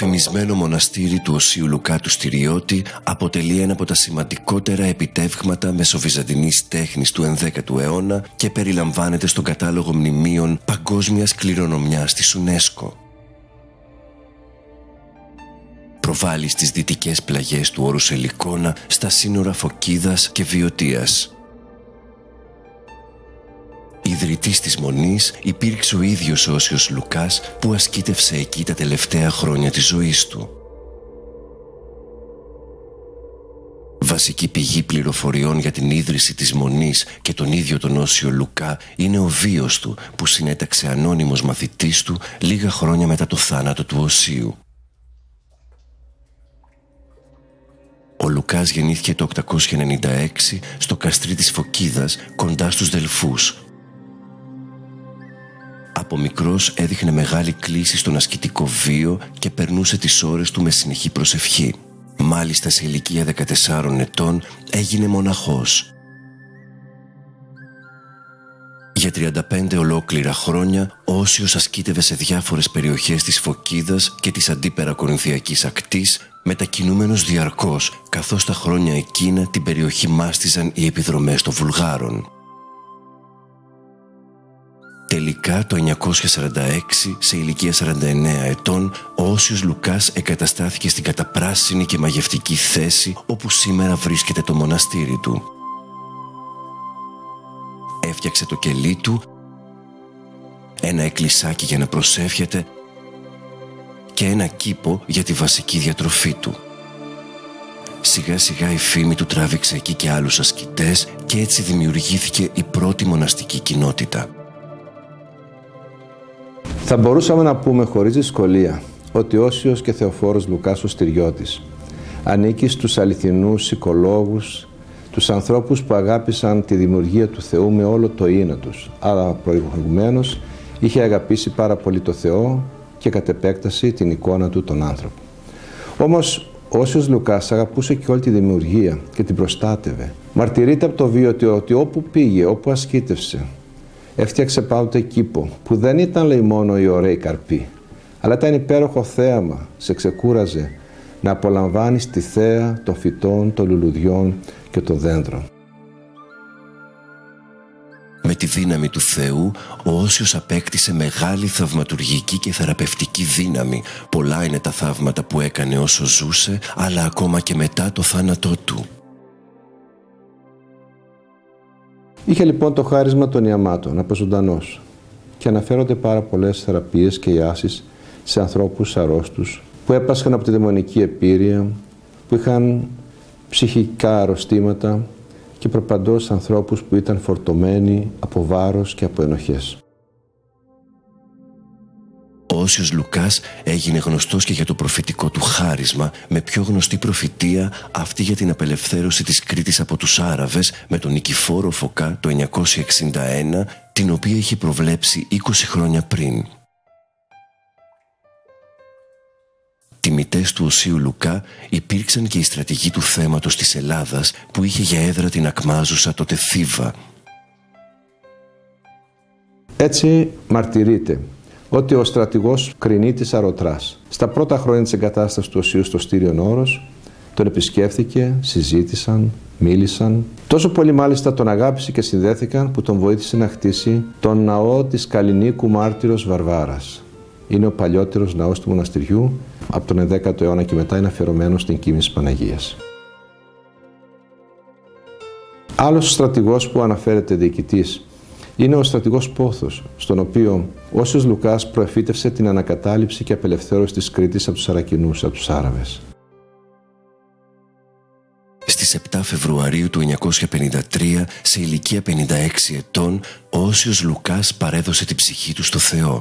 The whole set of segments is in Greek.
φημισμένο μοναστήρι του Οσίου Λουκά του Στυριώτη αποτελεί ένα από τα σημαντικότερα επιτεύγματα μεσοβυζαντινής τέχνης του 11ου αιώνα και περιλαμβάνεται στον κατάλογο μνημείων παγκόσμιας κληρονομιάς της UNESCO. Προβάλλει στις δυτικές πλαγιές του όρους Ελικόνα στα σύνορα Φωκίδας και Βιωτίας. Ιδρυτής της Μονής υπήρξε ο ίδιος ο Όσιος Λουκάς που ασκήτευσε εκεί τα τελευταία χρόνια της ζωής του. Βασική πηγή πληροφοριών για την ίδρυση της Μονής και τον ίδιο τον Όσιο Λουκά είναι ο βίος του που συνέταξε ανώνυμος μαθητής του λίγα χρόνια μετά το θάνατο του Οσίου. Ο Λουκάς γεννήθηκε το 896 στο καστρί της Φωκίδας κοντά στους Δελφούς. Από μικρός έδειχνε μεγάλη κλίση στον ασκητικό βίο και περνούσε τις ώρες του με συνεχή προσευχή. Μάλιστα σε ηλικία 14 ετών έγινε μοναχός. Για 35 ολόκληρα χρόνια ο Όσιος ασκήτευε σε διάφορες περιοχές της Φωκίδας και της αντίπερα κορινθιακής ακτής, μετακινούμενος διαρκώς, καθώς τα χρόνια εκείνα την περιοχή μάστιζαν οι επιδρομές των Βουλγάρων. Τελικά το 946, σε ηλικία 49 ετών, ο Όσιος Λουκάς εγκαταστάθηκε στην καταπράσινη και μαγευτική θέση όπου σήμερα βρίσκεται το μοναστήρι του. Έφτιαξε το κελί του, ένα εκκλησάκι για να προσεύχεται και ένα κήπο για τη βασική διατροφή του. Σιγά σιγά η φήμη του τράβηξε εκεί και άλλους ασκητές και έτσι δημιουργήθηκε η πρώτη μοναστική κοινότητα. Θα μπορούσαμε να πούμε χωρίς δυσκολία ότι ο Όσιος και Θεοφόρος Λουκάς ο Στυριώτης ανήκει στους αληθινούς οικολόγους, τους ανθρώπους που αγάπησαν τη δημιουργία του Θεού με όλο το είναι τους, αλλά προηγουμένως είχε αγαπήσει πάρα πολύ το Θεό και κατ' επέκταση την εικόνα του τον άνθρωπο. Όμως ο Όσιος Λουκάς αγαπούσε και όλη τη δημιουργία και την προστάτευε. Μαρτυρείται από το βίο ότι όπου πήγε, όπου ασκήτευσε, έφτιαξε πάντοτε κήπο που δεν ήταν, λέει, μόνο οι ωραίοι καρποί, αλλά ήταν υπέροχο θέαμα, σε ξεκούραζε να απολαμβάνεις τη θέα των φυτών, των λουλουδιών και των δέντρων. Με τη δύναμη του Θεού, ο Όσιος απέκτησε μεγάλη θαυματουργική και θεραπευτική δύναμη. Πολλά είναι τα θαύματα που έκανε όσο ζούσε, αλλά ακόμα και μετά το θάνατό του. Είχε λοιπόν το χάρισμα των ιαμάτων, από ζωντανός, και αναφέρονται πάρα πολλές θεραπείες και ιάσεις σε ανθρώπους αρρώστους που έπασχαν από τη δαιμονική επίρρεια, που είχαν ψυχικά αρρωστήματα και προπαντός ανθρώπους που ήταν φορτωμένοι από βάρος και από ενοχές. Ο Όσιος Λουκάς έγινε γνωστός και για το προφητικό του χάρισμα, με πιο γνωστή προφητεία αυτή για την απελευθέρωση της Κρήτης από τους Άραβες με τον Νικηφόρο Φωκά το 961, την οποία είχε προβλέψει 20 χρόνια πριν. Τιμητές του Οσίου Λουκά υπήρξαν και οι στρατηγοί του θέματος της Ελλάδας που είχε για έδρα την ακμάζουσα τότε Θήβα. Έτσι μαρτυρείται ότι ο στρατηγός Κρινίτης Αρωτράς στα πρώτα χρόνια της εγκατάστασης του Οσίου στο Στήριον Όρος τον επισκέφθηκε, συζήτησαν, μίλησαν. Τόσο πολύ μάλιστα τον αγάπησε και συνδέθηκαν που τον βοήθησε να χτίσει τον ναό της Καλλινίκου Μάρτυρος Βαρβάρας. Είναι ο παλιότερος ναός του μοναστηριού, από τον 11ο αιώνα και μετά είναι αφιερωμένος στην κοίμηση Παναγίας. Άλλος στρατηγός που αναφέρεται διοικητής είναι ο στρατηγός Πόθος, στον οποίο ο Όσιος Λουκάς προεφήτευσε την ανακατάληψη και απελευθέρωση της Κρήτης από τους Αρακινούς, από τους Άραβες. Στις 7 Φεβρουαρίου του 953, σε ηλικία 56 ετών, ο Όσιος Λουκάς παρέδωσε την ψυχή του στο Θεό.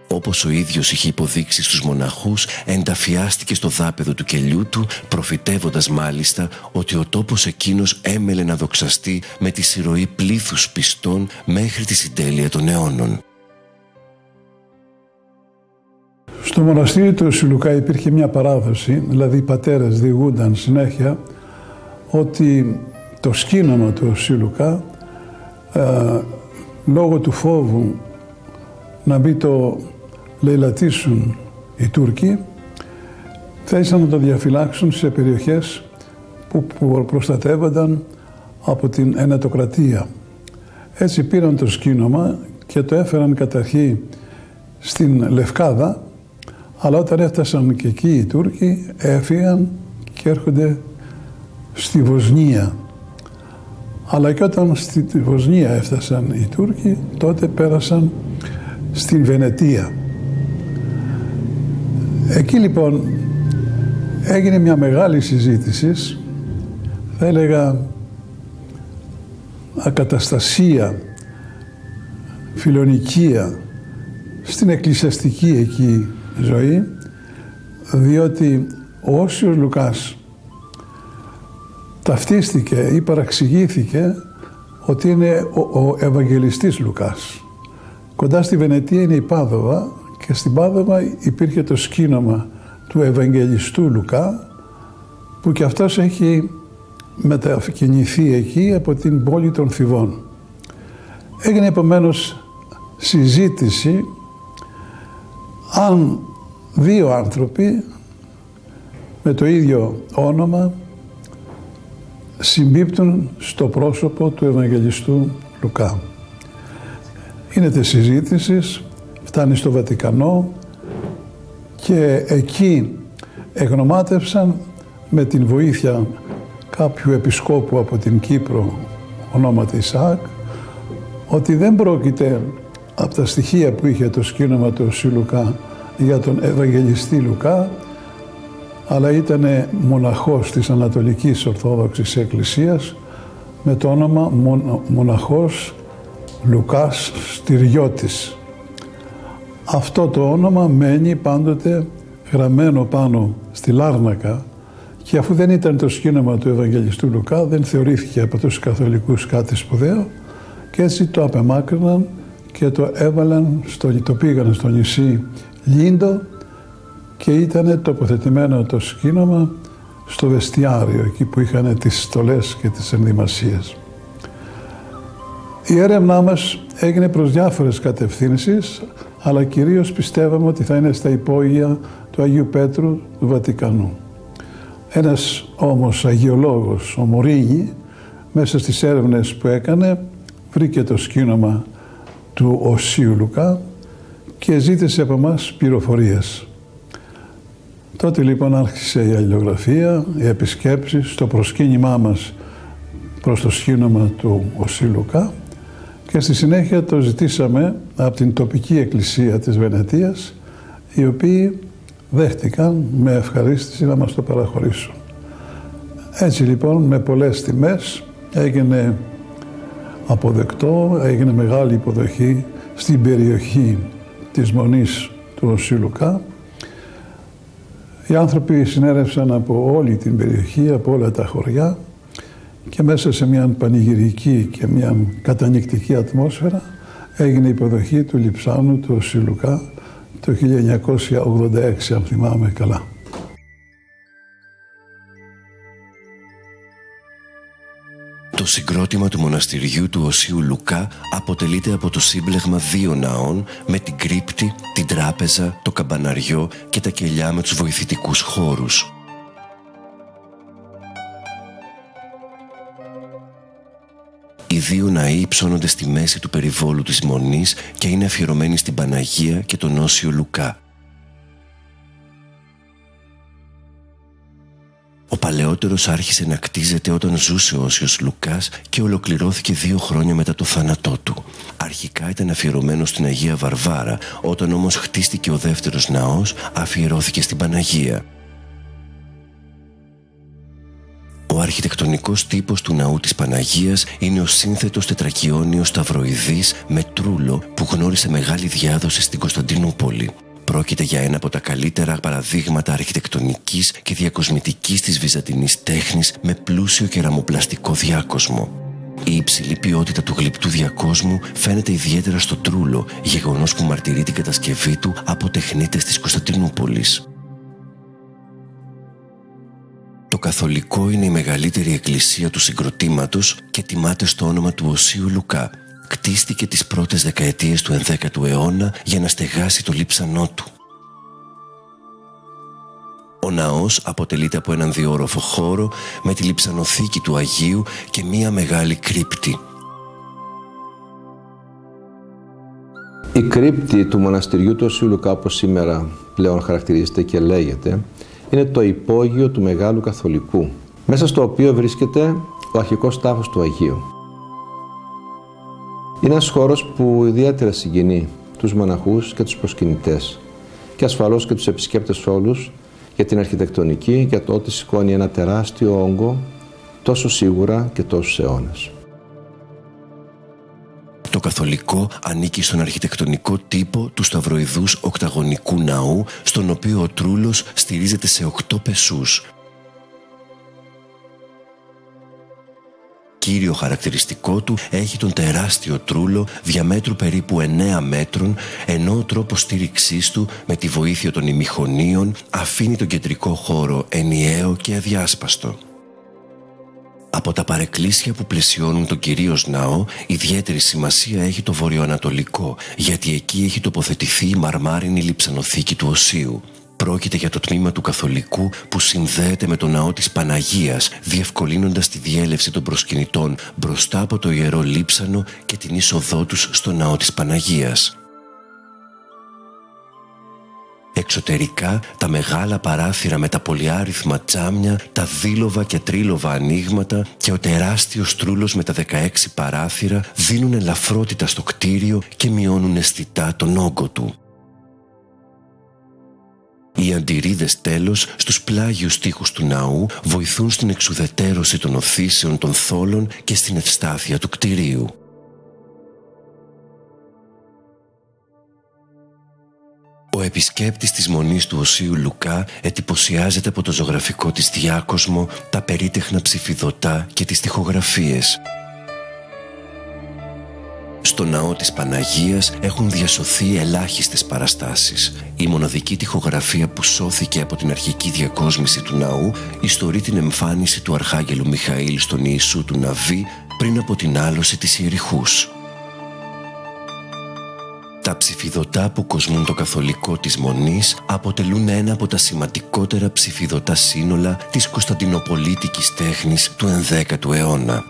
Όπως ο ίδιος είχε υποδείξει στους μοναχούς, ενταφιάστηκε στο δάπεδο του κελιού του, προφητεύοντας μάλιστα ότι ο τόπος εκείνος έμελε να δοξαστεί με τη συρροή πλήθους πιστών μέχρι τη συντέλεια των αιώνων. Στο μοναστήρι του Οσίου Λουκά υπήρχε μια παράδοση, δηλαδή οι πατέρες διηγούνταν συνέχεια ότι το σκήναμα του Οσίου Λουκά, λόγω του φόβου να μην το λαιλατίσουν οι Τούρκοι θέλησαν να το διαφυλάξουν σε περιοχές που προστατεύονταν από την ενατοκρατία. Έτσι πήραν το σκήνομα και το έφεραν καταρχήν στην Λευκάδα, αλλά όταν έφτασαν και εκεί οι Τούρκοι έφυγαν και έρχονται στη Βοσνία. Αλλά και όταν στη Βοσνία έφτασαν οι Τούρκοι, τότε πέρασαν στην Βενετία. Εκεί λοιπόν έγινε μια μεγάλη συζήτηση, θα έλεγα ακαταστασία, φιλονικία στην εκκλησιαστική εκεί ζωή, διότι ο Όσιος Λουκάς ταυτίστηκε ή παραξηγήθηκε ότι είναι ο Ευαγγελιστής Λουκάς. Κοντά στη Βενετία είναι η Πάδοβα και στην Πάδοβα υπήρχε το σκήνομα του Ευαγγελιστού Λουκά, που και αυτός έχει μετακινηθεί εκεί από την πόλη των Θηβών. Έγινε επομένως συζήτηση αν δύο άνθρωποι με το ίδιο όνομα συμπίπτουν στο πρόσωπο του Ευαγγελιστού Λουκά. Γίνεται συζήτηση, φτάνει στο Βατικανό και εκεί εγνωμάτευσαν με την βοήθεια κάποιου επισκόπου από την Κύπρο, ονόματι Ισαάκ, ότι δεν πρόκειται από τα στοιχεία που είχε το σκήνομα του Οσίου Λουκά για τον Ευαγγελιστή Λουκά, αλλά ήταν μοναχός της Ανατολικής Ορθόδοξης Εκκλησίας με το όνομα μοναχός Λουκάς Στυριώτης. Αυτό το όνομα μένει πάντοτε γραμμένο πάνω στη Λάρνακα και αφού δεν ήταν το σκήνομα του Ευαγγελιστού Λουκά δεν θεωρήθηκε από τους καθολικούς κάτι σπουδαίο και έτσι το απεμάκρυναν και το έβαλαν, το πήγαν στο νησί Λίντο και ήταν τοποθετημένο το σκήνομα στο βεστιάριο, εκεί που είχαν τις στολές και τις ενδυμασίες. Η έρευνά μας έγινε προς διάφορες κατευθύνσεις, αλλά κυρίως πιστεύαμε ότι θα είναι στα υπόγεια του Αγίου Πέτρου του Βατικανού. Ένας όμως αγιολόγος, ο Μωρίνι, μέσα στις έρευνες που έκανε, βρήκε το σκήνομα του Οσίου Λουκά και ζήτησε από εμάς πληροφορίες. Τότε λοιπόν άρχισε η αλληλογραφία, οι επισκέψεις, το προσκύνημά μας προς το σκήνομα του Οσίου Λουκά και στη συνέχεια το ζητήσαμε από την τοπική εκκλησία της Βενετίας, οι οποίοι δέχτηκαν με ευχαρίστηση να μας το παραχωρήσουν. Έτσι λοιπόν με πολλές τιμές έγινε αποδεκτό, έγινε μεγάλη υποδοχή στην περιοχή της Μονής του Οσίου Λουκά. Οι άνθρωποι συνέρευσαν από όλη την περιοχή, από όλα τα χωριά και μέσα σε μια πανηγυρική και μια κατανυκτική ατμόσφαιρα έγινε η υποδοχή του λειψάνου του Οσίου Λουκά το 1986, αν θυμάμαι καλά. Το συγκρότημα του μοναστηριού του Οσίου Λουκά αποτελείται από το σύμπλεγμα δύο ναών με την κρύπτη, την τράπεζα, το καμπαναριό και τα κελιά με τους βοηθητικούς χώρους. Οι δύο ναοί υψώνονται στη μέση του περιβόλου της Μονής και είναι αφιερωμένοι στην Παναγία και τον Όσιο Λουκά. Ο παλαιότερος άρχισε να κτίζεται όταν ζούσε ο Όσιος Λουκάς και ολοκληρώθηκε 2 χρόνια μετά το θάνατό του. Αρχικά ήταν αφιερωμένο στην Αγία Βαρβάρα, όταν όμως χτίστηκε ο δεύτερος ναός, αφιερώθηκε στην Παναγία. Ο αρχιτεκτονικός τύπος του ναού της Παναγίας είναι ο σύνθετος τετρακιόνιος σταυροειδής με τρούλο που γνώρισε μεγάλη διάδοση στην Κωνσταντινούπολη. Πρόκειται για ένα από τα καλύτερα παραδείγματα αρχιτεκτονικής και διακοσμητικής της βυζαντινής τέχνης με πλούσιο κεραμοπλαστικό διάκοσμο. Η υψηλή ποιότητα του γλυπτού διακόσμου φαίνεται ιδιαίτερα στο τρούλο, γεγονός που μαρτυρεί την κατασκευή του από τεχνίτες της Κωνσταντινούπολης. Το καθολικό είναι η μεγαλύτερη εκκλησία του συγκροτήματος και τιμάται στο όνομα του Οσίου Λουκά. Κτίστηκε τις πρώτες δεκαετίες του 11ου αιώνα για να στεγάσει το λείψανό του. Ο ναός αποτελείται από έναν διόροφο χώρο με τη λειψανοθήκη του Αγίου και μία μεγάλη κρύπτη. Η κρύπτη του μοναστηριού του Οσίου Λουκά, όπως σήμερα πλέον χαρακτηρίζεται και λέγεται, είναι το υπόγειο του Μεγάλου Καθολικού, μέσα στο οποίο βρίσκεται ο αρχικός τάφος του Αγίου. Είναι ένας χώρος που ιδιαίτερα συγκινεί τους μοναχούς και τους προσκυνητές και ασφαλώς και τους επισκέπτες όλους για την αρχιτεκτονική και το ότι σηκώνει ένα τεράστιο όγκο τόσο σίγουρα και τόσους αιώνες. Το καθολικό ανήκει στον αρχιτεκτονικό τύπο του σταυροειδούς οκταγωνικού ναού, στον οποίο ο τρούλος στηρίζεται σε 8 πεσούς. Κύριο χαρακτηριστικό του έχει τον τεράστιο τρούλο διαμέτρου περίπου 9 μέτρων, ενώ ο τρόπος στήριξής του με τη βοήθεια των ημιχωνίων αφήνει τον κεντρικό χώρο ενιαίο και αδιάσπαστο. Από τα παρεκκλήσια που πλαισιώνουν τον κυρίως ναό, ιδιαίτερη σημασία έχει το βορειοανατολικό, γιατί εκεί έχει τοποθετηθεί η μαρμάρινη λειψανοθήκη του Οσίου. Πρόκειται για το τμήμα του καθολικού που συνδέεται με το ναό της Παναγίας, διευκολύνοντας τη διέλευση των προσκυνητών μπροστά από το ιερό λείψανο και την είσοδό τους στο ναό της Παναγίας. Εξωτερικά, τα μεγάλα παράθυρα με τα πολυάριθμα τζάμια, τα δίλοβα και τρίλοβα ανοίγματα και ο τεράστιος τρούλος με τα 16 παράθυρα δίνουν ελαφρότητα στο κτίριο και μειώνουν αισθητά τον όγκο του. Οι αντιρρίδες τέλος στους πλάγιους τοίχους του ναού βοηθούν στην εξουδετέρωση των οθήσεων των θόλων και στην ευστάθεια του κτηρίου. Ο επισκέπτης της Μονής του Οσίου Λουκά εντυπωσιάζεται από το ζωγραφικό της διάκοσμο, τα περίτεχνα ψηφιδωτά και τις τοιχογραφίες. Στο ναό της Παναγίας έχουν διασωθεί ελάχιστες παραστάσεις. Η μοναδική τοιχογραφία που σώθηκε από την αρχική διακόσμηση του ναού ιστορεί την εμφάνιση του Αρχάγγελου Μιχαήλ στον Ιησού του Ναβί πριν από την άλωση της Ιεριχούς. Τα ψηφιδωτά που κοσμούν το καθολικό της Μονής αποτελούν ένα από τα σημαντικότερα ψηφιδωτά σύνολα της κωνσταντινοπολίτικης τέχνης του 11ου αιώνα.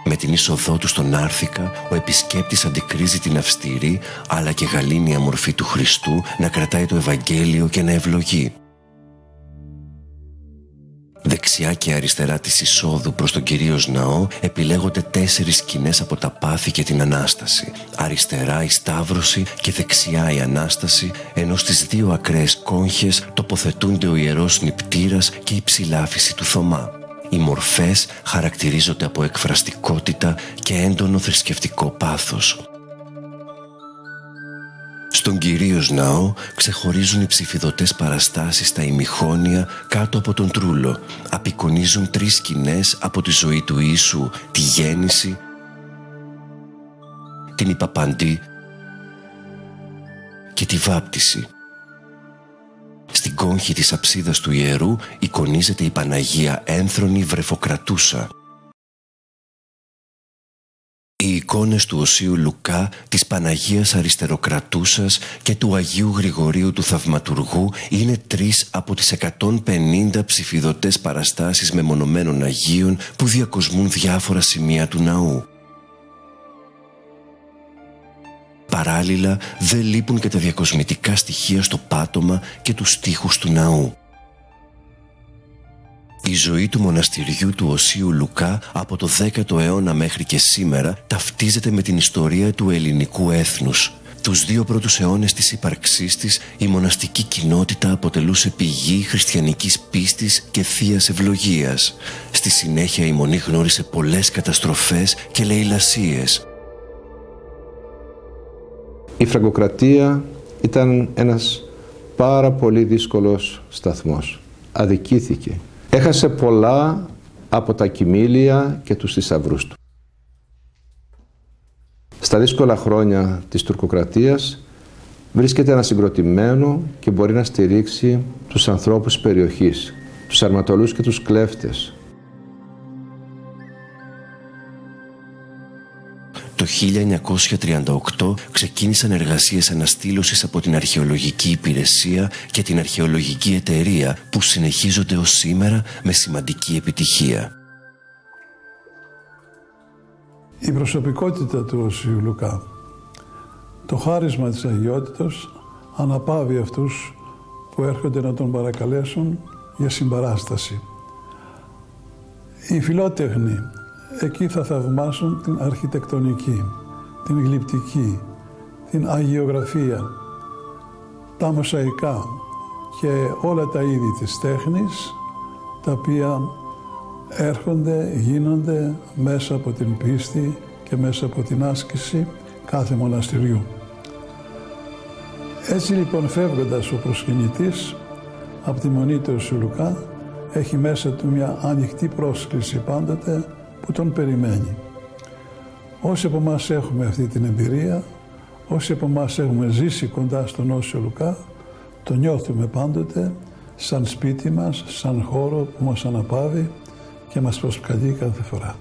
Με την είσοδό του στον Άρθικα, ο επισκέπτης αντικρίζει την αυστηρή αλλά και γαλήνια μορφή του Χριστού να κρατάει το Ευαγγέλιο και να ευλογεί. Δεξιά και αριστερά της εισόδου προς τον κυρίως ναό επιλέγονται 4 σκηνές από τα πάθη και την Ανάσταση. Αριστερά η Σταύρωση και δεξιά η Ανάσταση, ενώ στις 2 ακραίες κόγχες τοποθετούνται ο ιερός νηπτήρας και η ψηλάφιση του Θωμά. Οι μορφές χαρακτηρίζονται από εκφραστικότητα και έντονο θρησκευτικό πάθος. Στον κυρίως ναό ξεχωρίζουν οι ψηφιδωτές παραστάσεις στα ημιχώνια κάτω από τον τρούλο. Απεικονίζουν 3 σκηνές από τη ζωή του Ιησού, τη γέννηση, την υπαπαντή και τη βάπτιση. Στην κόγχη της αψίδας του ιερού εικονίζεται η Παναγία ένθρονη βρεφοκρατούσα. Οι εικόνες του Οσίου Λουκά, της Παναγίας Αριστεροκρατούσας και του Αγίου Γρηγορίου του Θαυματουργού είναι 3 από τις 150 ψηφιδωτές παραστάσεις μεμονωμένων Αγίων που διακοσμούν διάφορα σημεία του ναού. Παράλληλα, δεν λείπουν και τα διακοσμητικά στοιχεία στο πάτωμα και τους τοίχους του ναού. Η ζωή του μοναστηριού του Οσίου Λουκά από το 10ο αιώνα μέχρι και σήμερα ταυτίζεται με την ιστορία του ελληνικού έθνους. Τους 2 πρώτους αιώνες της ύπαρξής της, η μοναστική κοινότητα αποτελούσε πηγή χριστιανικής πίστης και θείας ευλογίας. Στη συνέχεια η Μονή γνώρισε πολλές καταστροφές και λαιλασίες. Η Φραγκοκρατία ήταν ένας πάρα πολύ δύσκολος σταθμός. Αδικήθηκε. Έχασε πολλά από τα κοιμήλια και τους θησαυρούς του. Στα δύσκολα χρόνια της τουρκοκρατίας βρίσκεται ανασυγκροτημένο και μπορεί να στηρίξει τους ανθρώπους της περιοχής, τους αρματολούς και τους κλέφτες. Το 1938 ξεκίνησαν εργασίες αναστήλωσης από την Αρχαιολογική Υπηρεσία και την Αρχαιολογική Εταιρεία που συνεχίζονται ως σήμερα με σημαντική επιτυχία. Η προσωπικότητα του Οσίου Λουκά, το χάρισμα της αγιότητος αναπαύει αυτούς που έρχονται να τον παρακαλέσουν για συμπαράσταση. Οι φιλότεχνοι εκεί θα θαυμάσουν την αρχιτεκτονική, την γλυπτική, την αγιογραφία, τα μοσαϊκά και όλα τα είδη της τέχνης, τα οποία έρχονται, γίνονται μέσα από την πίστη και μέσα από την άσκηση κάθε μοναστηριού. Έτσι λοιπόν, φεύγοντας ο προσκυνητής από τη μονή του Οσίου Λουκά, έχει μέσα του μια ανοιχτή πρόσκληση πάντοτε που τον περιμένει. Όσοι από εμάς έχουμε αυτή την εμπειρία, όσοι από εμάς έχουμε ζήσει κοντά στον Όσιο Λουκά, το νιώθουμε πάντοτε σαν σπίτι μας, σαν χώρο που μας αναπαύει και μας προσκαλεί κάθε φορά.